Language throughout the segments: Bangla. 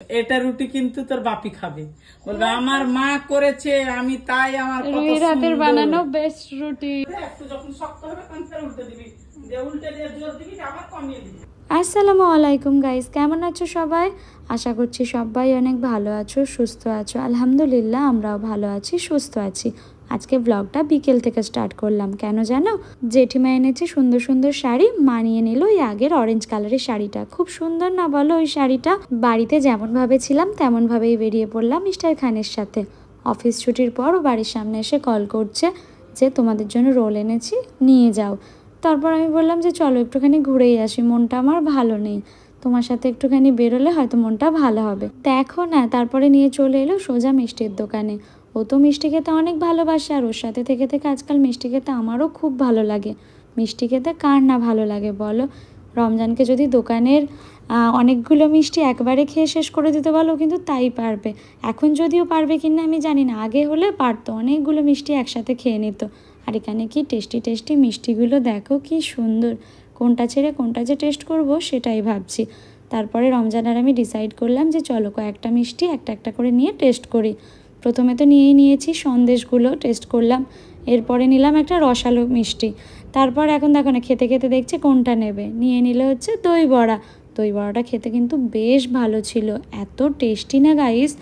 এটা রুটি কিন্তু তোর বাপি খাবে, বলবে আমার মা করেছে আমি তাই, আমার রুই রাতের বানানো বেস্ট রুটি। একটু যখন শক্ত হবে তখন ফের উল্টে দিবি, দিয়ে উল্টে দিয়ে জোর দিবি, আবার কমিয়ে দিবি। আসসালামু আলাইকুম গাইস, কেমন আছো সবাই? আশা করছি সবাই অনেক ভালো আছো, সুস্থ আছো। আলহামদুলিল্লাহ আমরাও ভালো আছি, সুস্থ আছি। আজকে ব্লগটা বিকেল থেকে স্টার্ট করলাম। কেন জানো? জেঠিমা এনেছে সুন্দর সুন্দর শাড়ি, মানিয়ে নিল ওই আগের অরেঞ্জ কালারের শাড়িটা। খুব সুন্দর না বলো ওই শাড়িটা? বাড়িতে যেমন ভাবে ছিলাম তেমন ভাবেই বেরিয়ে পড়লাম মিস্টার খানের সাথে। অফিস ছুটির পর ও বাড়ির সামনে এসে কল করছে যে তোমাদের জন্য রোল এনেছি, নিয়ে যাও। তারপর আমি বললাম যে চলো একটুখানি ঘুরেই আসি, মনটা আমার ভালো নেই, তোমার সাথে একটুখানি বেরোলে হয়তো মনটা ভালো হবে। দেখো না, তারপরে নিয়ে চলে এলো সোজা মিষ্টির দোকানে। ও তো মিষ্টি খেতে অনেক ভালোবাসে, আর ওর সাথে থেকে থেকে আজকাল মিষ্টি খেতে আমারও খুব ভালো লাগে। মিষ্টি খেতে কার না ভালো লাগে বলো? রমজানকে যদি দোকানের অনেকগুলো মিষ্টি একবারে খেয়ে শেষ করে দিতে বলো কিন্তু তাই পারবে। এখন যদিও পারবে কিনা আমি জানি না, আগে হলে পারতো, অনেকগুলো মিষ্টি একসাথে খেয়ে নিত। আর এখানে কি টেস্টি টেস্টি মিষ্টিগুলো দেখো কি সুন্দর। কোনটা ছেড়ে কোনটা যে টেস্ট করব সেটাই ভাবছি। তারপরে রমজান আর আমি ডিসাইড করলাম যে চলো কয়েকটা মিষ্টি একটা একটা করে নিয়ে টেস্ট করি। প্রথমে তো নিয়েছি সন্দেশগুলো টেস্ট করলাম, এরপরে নিলাম একটা রসালো মিষ্টি। তারপর এখন দেখো না খেতে খেতে দেখছে কোনটা নেবে, নিয়ে নিলে হচ্ছে দই বড়া। দই বড়াটা খেতে কিন্তু বেশ ভালো ছিল, এত টেস্টি না গাইস,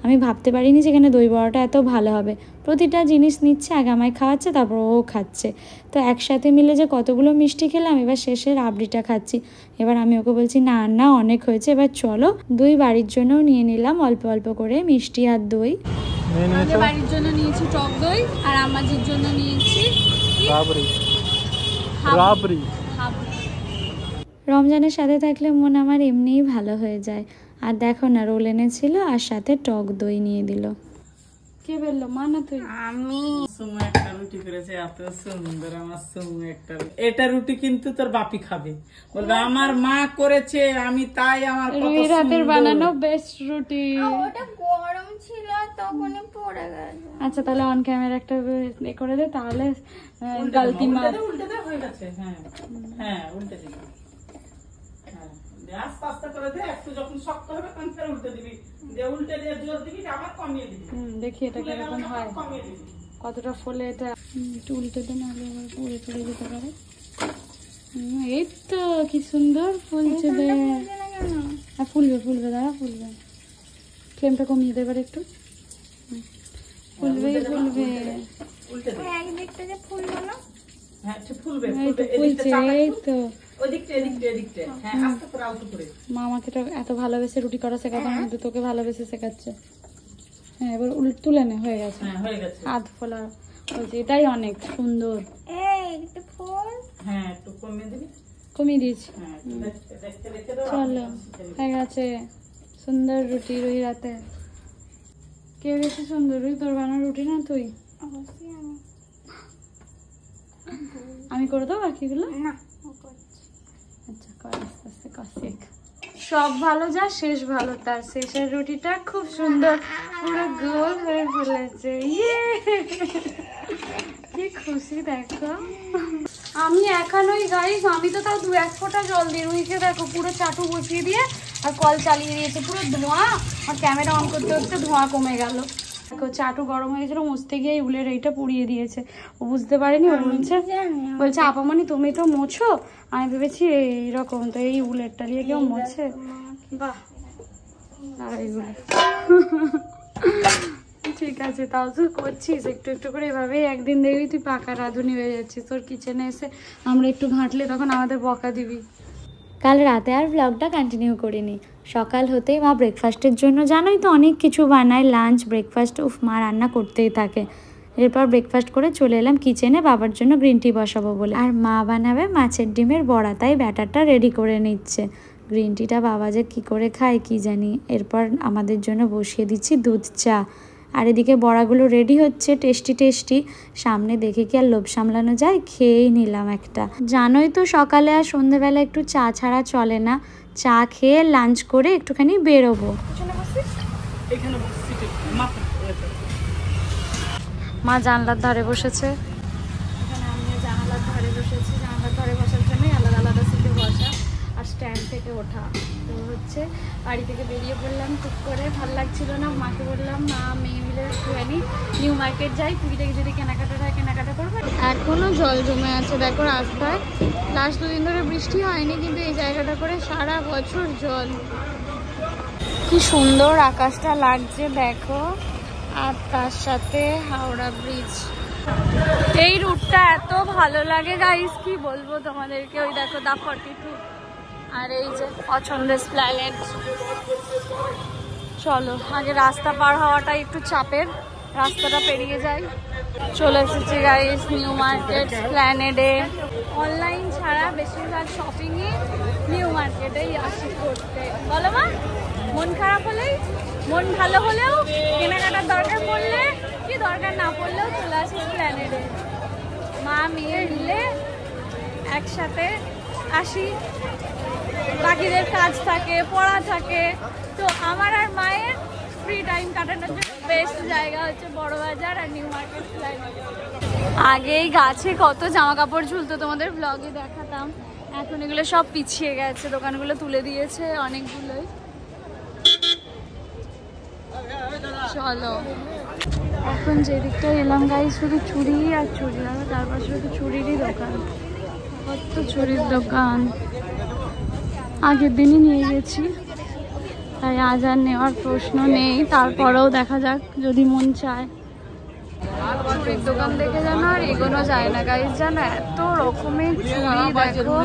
আমি ভাবতে পারিনি যেখানে দই বড়াটা এত ভালো হবে। প্রতিটা জিনিস নিচ্ছে, আগে আমায় খাওয়াচ্ছে তারপর ও খাচ্ছে। তো একসাথে মিলে যে কতগুলো মিষ্টি খেলাম, এবার শেষের রাবড়িটা খাচ্ছি। এবার আমি ওকে বলছি না না অনেক হয়েছে, এবার চলো। দুই বাড়ির জন্যও নিয়ে নিলাম অল্প অল্প করে মিষ্টি আর দই। আমাদের বাড়ির জন্য নিয়েছি টক দই, আর আমাদের জন্য নিয়েছি রাবড়ি। রমজানের সাথে থাকলে মন আমার এমনিই ভালো হয়ে যায়। আর দেখো না রোল এনেছিল আর সাথে টক দই নিয়ে দিল। কে বললো? মা না তুই? আমি। সুমু একটা রুটি করেছে এত সুন্দর, আমার সুমু একটা। এটা রুটি কিন্তু তোর বাপি খাবে, বলবে আমার মা করেছে আমি তাই, আমার রুই রাতের বানানো বেস্ট রুটি। ওটা গরম ছিল তখনই পড়ে গেল। আচ্ছা তাহলে অন ক্যামেরা একটা এ করে দে, তাহলে গলতি মা উল্টে দে, হয়ে গেছে। হ্যাঁ হ্যাঁ উল্টে দিবি, আস্তে আস্তে করে দে, একটু যখন শক্ত হবে তখন ফের উল্টে দিবি, দিয়ে উল্টে দিয়ে জোর দিবি, আবার কমিয়ে দিবি। দেখি এটা কিরকম হয়, কতটা ফলে এটা। একটু উল্টে দে, নাহলে আবার পুড়ে পড়ে যেতে পারে। এই তো কি সুন্দর ফুলছে। ফুলবে ফুলবে, দাঁড়া ফুলবে। ফ্লেমটা কমিয়ে দেবার একটু, ফুলবে ফুলবে। উল্টে দে, একদিক থেকে ফুললো না? হ্যাঁ ফুলবে, ফুলছে। এই তো মা আমাকে এত ভালোবেসে রুটি করা শেখাতো, কিন্তু তোকে ভালোবেসে শেখাচ্ছে। হ্যাঁ এবার তুলে নে, হয়ে গেছে হাত ফোলা বলছে, এটাই অনেক সুন্দর। কমিয়ে দিয়েছি। চলো হয়ে গেছে সুন্দর রুটি রুই রাতে। কে বেশি সুন্দর, রুই তোর বানানো রুটি না তুই? আমি করে দেবো বাকিগুলো? আচ্ছা কর, আস্তে আস্তে কর, শেখ। সব ভালো যা শেষ ভালো তার, শেষের রুটিটা খুব সুন্দর পুরো গোল হয়ে ফেলেছে। কি খুশি দেখো। আমি একানই গাইস, আমি তো তাও 2-1 ফোঁটা জল দিই। রুইকে দেখো পুরো চাটু বসিয়ে দিয়ে আর কল চালিয়ে দিয়েছে, পুরো ধোঁয়া। আর ক্যামেরা অন করতে করতে ধোঁয়া কমে গেল। চাটু গরম হয়ে গেছিল, মুছতে গিয়ে উলের এইটা পুড়িয়ে দিয়েছে। ও বুঝতে পারেনি, ও বলছে আপামনি তুমি তো মোছো। আমি ভেবেছি এইরকম, তো এই উলেরটা দিয়ে কেউ মোছে? বাহ, আর এইগুলো ঠিক আছে, তাও তুই করছিস একটু একটু করে। এভাবেই একদিন দেখবি তুই পাকা রাঁধুনি হয়ে যাচ্ছিস। তোর কিচেনে এসে আমরা একটু ঘাঁটলে তখন আমাদের বকা দিবি। কাল রাতে আর ব্লগটা কন্টিনিউ করিনি। সকাল হতেই মা ব্রেকফাস্টের জন্য জানোই তো অনেক কিছু বানায়, লাঞ্চ ব্রেকফাস্ট, মা রান্না করতেই থাকে। এরপর ব্রেকফাস্ট করে চলে এলাম কিচেনে বাবার জন্য গ্রিন টি বসাবো বলে। আর মা বানাবে মাছের ডিমের বড়া, তাই ব্যাটারটা রেডি করে নিচ্ছে। গ্রিন টিটা বাবা যে কী করে খায় কি জানি। এরপর আমাদের জন্য বসিয়ে দিচ্ছি দুধ চা। আর এদিকে বড়াগুলো রেডি হচ্ছে, টেস্টি টেস্টি। সামনে দেখে কি আর লোভ সামলানো যায়, খেয়েই নিলাম একটা। জানোই তো সকালে আর সন্ধ্যেবেলা একটু চা ছাড়া চলে না। চা খেয়ে লাঞ্চ করে একটুখানি বেরোবো। মা জানলার ধারে বসেছে, এখানে আমি জানালার ধারে বসেছি। জানালার ধারে বসার জন্যই আলাদা আলাদা সিটে বসা আর স্ট্যান্ড থেকে ওঠা। তো হচ্ছে বাড়ি থেকে বেরিয়ে পড়লাম টুক করে, ভালো লাগছিল না। মাকে বললাম মা মেয়ে মিলে একটুখানি নিউ মার্কেট যাই, পুরী থেকে যদি কেনাকাটা হয় কেনাকাটা করবো। এখনো জল জমে আছে দেখো রাস্তায়। লাস্ট 2 দিন ধরে বৃষ্টি হয়নি, কিন্তু এই জায়গাটা করে সারা বছর জল। কি সুন্দর আকাশটা লাগছে দেখো, আর তার সাথে হাওড়া ব্রিজ। এই রুটটা এত ভালো লাগে গাইস, কি বলবো তোমাদেরকে। ওই দেখো দা 42 আর এই যে পছন্দের স্প্ল্যানেড। চলো আগে রাস্তা পার হওয়াটা একটু চাপের, রাস্তাটা পেরিয়ে যাই। চলে এসেছি গাইস নিউ মার্কেট স্প্ল্যানেডে। অনলাইন ছাড়া বেশিরভাগ শপিংই নিউ মার্কেটেই আসি করতে, বলো মা? মন খারাপ হলেই, মন ভালো হলেও, কেনাকাটার দরকার পড়লে কি দরকার না পড়লেও চলে আসি স্প্ল্যানেডে। মা মেয়ে মিলে একসাথে আসি, বাকিদের কাজ থাকে, পড়া থাকে, তো আমার আর মায়ের ফ্রি টাইম কাটানোর জন্য বেস্ট জায়গা হচ্ছে বড়বাজার আর নিউ মার্কেট স্প্ল্যানেড। আগেই গাছে কত জামা কাপড় ঝুলতো, তোমাদের ব্লগে দেখাতাম। এখন এগুলো সব পিছিয়ে গেছে, দোকানগুলো তুলে দিয়েছে অনেকগুলোই। চলো এখন যে দিকটা এলাম গাইস, শুধু চুড়ি আর চুড়ি, আর তারপর শুধু চুড়িরই দোকান, কত চুড়ির দোকান। আগের দিনই নিয়ে গেছি, তাই আজ আর নেওয়ার প্রশ্ন নেই। তারপরেও দেখা যাক যদি মন চায়। চুড়ির দোকান দেখে জানো আর এগোনো যায় না গাইস, জানো এত রকমের চুড়ি দেখো,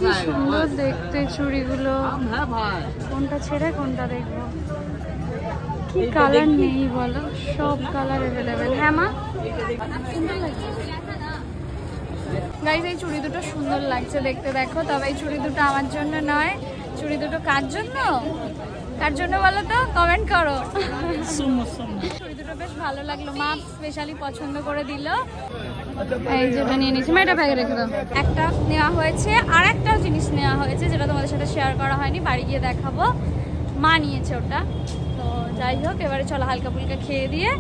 কি সুন্দর দেখতে চুড়িগুলো। কোনটা ছেড়ে কোনটা দেখবো, কি কালার নেই বলো, সব কালার অ্যাভেলেবেল। হ্যাঁ মা সুন্দর লাগছে গাইস, এই চুড়ি দুটো সুন্দর লাগছে দেখতে দেখো। তবে এই চুড়ি দুটো আমার জন্য নয়, চুড়ি দুটো কার জন্য, কার জন্য বলো তো, কমেন্ট করো। চুড়ি দুটো বেশ ভালো লাগলো, মা স্পেশালি পছন্দ করে দিল। এই যেটা নিয়ে নিয়েছি, এটা ব্যাগে রেখে দাও। একটা নেওয়া হয়েছে, আর একটাও জিনিস নেওয়া হয়েছে যেটা তোমাদের সাথে শেয়ার করা হয়নি, বাড়ি গিয়ে দেখাবো। মা নিয়েছে ওটা। তো যাই হোক, এবারে চলো হালকা ফুলকা খেয়ে দিয়ে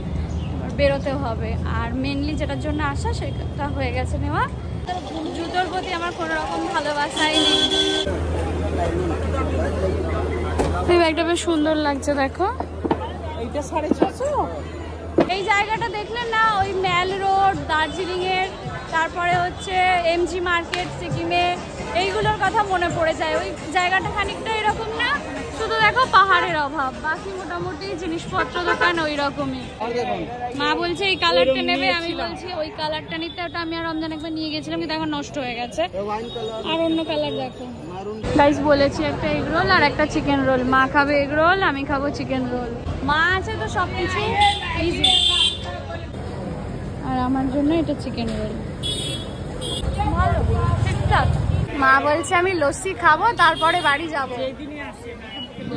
বেরোতেও হবে। আর মেনলি যেটার জন্য আসা সেটা হয়ে গেছে নেওয়া। জুতোর প্রতি আমার কোনো রকম ভালোবাসাই নেই। এই ব্যাগটা বেশ সুন্দর লাগছে দেখো, এইটা 650। এই জায়গাটা দেখলে না, ওই ম্যাল রোড দার্জিলিং এর, তারপরে হচ্ছে এমজি মার্কেট সিকিমে, এইগুলোর কথা মনে পড়ে যায়। ওই জায়গাটা খানিকটা এরকম না, শুধু দেখো পাহাড়ের অভাব, বাকি মোটামুটি জিনিসপত্র দোকান ওই রকমই। মা বলছে এই কালারটা নেবে, আমি বলছি ওই কালারটা নিতে। ওটা আমি আর রমজান একবার নিয়ে গেছিলাম, কিন্তু এখন নষ্ট হয়ে গেছে। আর অন্য কালার দেখো গাইস। বলেছি একটা এগ রোল আর একটা চিকেন রোল। মা খাবে এগ রোল, আমি খাবো চিকেন রোল। মা আছে তো সবকিছু ইজি। আর আমার জন্য এটা চিকেন রোল ভালো, ঠিকঠাক। মা বলছে আমি লস্যি খাবো, তারপরে বাড়ি যাবো।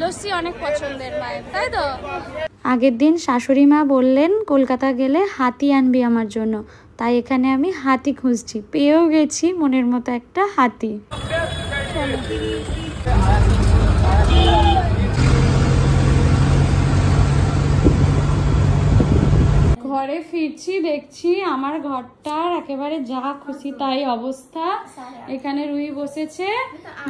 লস্যি অনেক পছন্দের মায়ের, তাই তো। আগের দিন শাশুড়ি মা বললেন কলকাতা গেলে হাতি আনবি আমার জন্য, তাই এখানে আমি হাতি খুঁজছি, পেয়েও গেছি মনের মতো একটা হাতি। ঘরে ফিরছি, দেখছি আমার ঘরটার একেবারে যা খুশি তাই অবস্থা। এখানে রুই বসেছে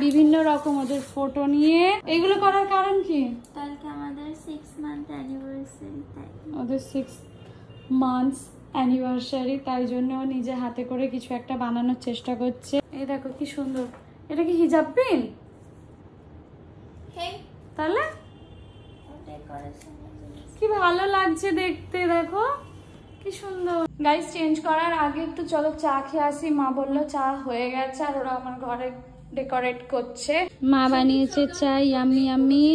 বিভিন্ন রকম ওদের ফটো নিয়ে। এগুলো করার কারণ কি? কালকে আমাদের 6 মান্থ অ্যানিভার্সারি, তাই ওদের 6 মান্থস অ্যানিভার্সারি, তাই জন্য নিজে হাতে করে কিছু একটা বানানোর চেষ্টা করছে। এই দেখো কি সুন্দর, এটা কি হিজাব পিন? তাহলে কি ভালো লাগছে দেখতে, দেখো কি সুন্দর। গাইস চেঞ্জ করার আগে একটু চলো চা খেয়ে আসি। মা বললো চা হয়ে গেছে, আর ওরা আমার ঘরে ডেকোরেট করছে। মা বানিয়েছে চা, ইয়ামি ইয়ামি।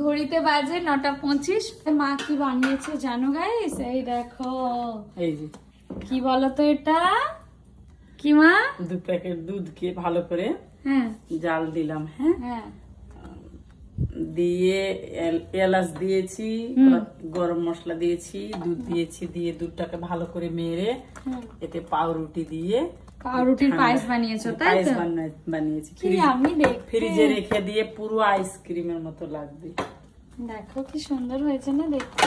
ঘড়িতে বাজে 9:25। মা কি বানিয়েছে জানো গাইস? এই দেখো, এই যে কি বলতো এটা কি মা? 2 প্যাকেট দুধকে ভালো করে হ্যাঁ জাল দিলাম, হ্যাঁ হ্যাঁ, দিয়ে এলাচ দিয়েছি, গরম মশলা দিয়েছি, দুধ দিয়েছি, দিয়ে দুধটাকে ভালো করে মেরে এতে পাউরুটি দিয়ে পাউরুটির পায়েস বানিয়েছো তাই পায়েস তো? বানিয়েছি। আমি ফ্রিজে রেখে দিয়ে পুরো আইসক্রিমের মতো লাগবে। দেখো কি সুন্দর হয়েছে না দেখতে।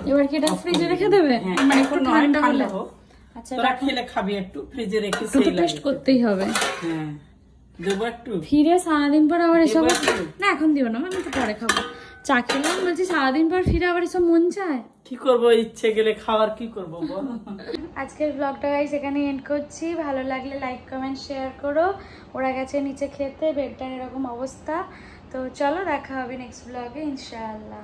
এবার কি এটা ফ্রিজে রেখে দেবে? মানে একটু ঠান্ডা হলে হোক। আচ্ছা, তোরা খেলে খাবি, একটু ফ্রিজে রেখে টেস্ট করতেই হবে। হ্যাঁ দেবো একটু? ফিরে সারাদিন পর আবার এসব, দেবো একটু? না এখন দিও না, আমি তো পরে খাবো। চা খেলাম, বলছি সারাদিন পর ফিরে আবার এসব মন চায়। কি করবো, ইচ্ছে গেলে খাওয়ার, কি করবো বল। আজকের ব্লগটা গাইস এখানে এন্ড করছি। ভালো লাগলে লাইক কমেন্ট শেয়ার করো। ওরা গেছে নিচে খেতে, বেডটার এরকম অবস্থা। তো চলো দেখা হবে নেক্সট ব্লগে ইনশাআল্লাহ।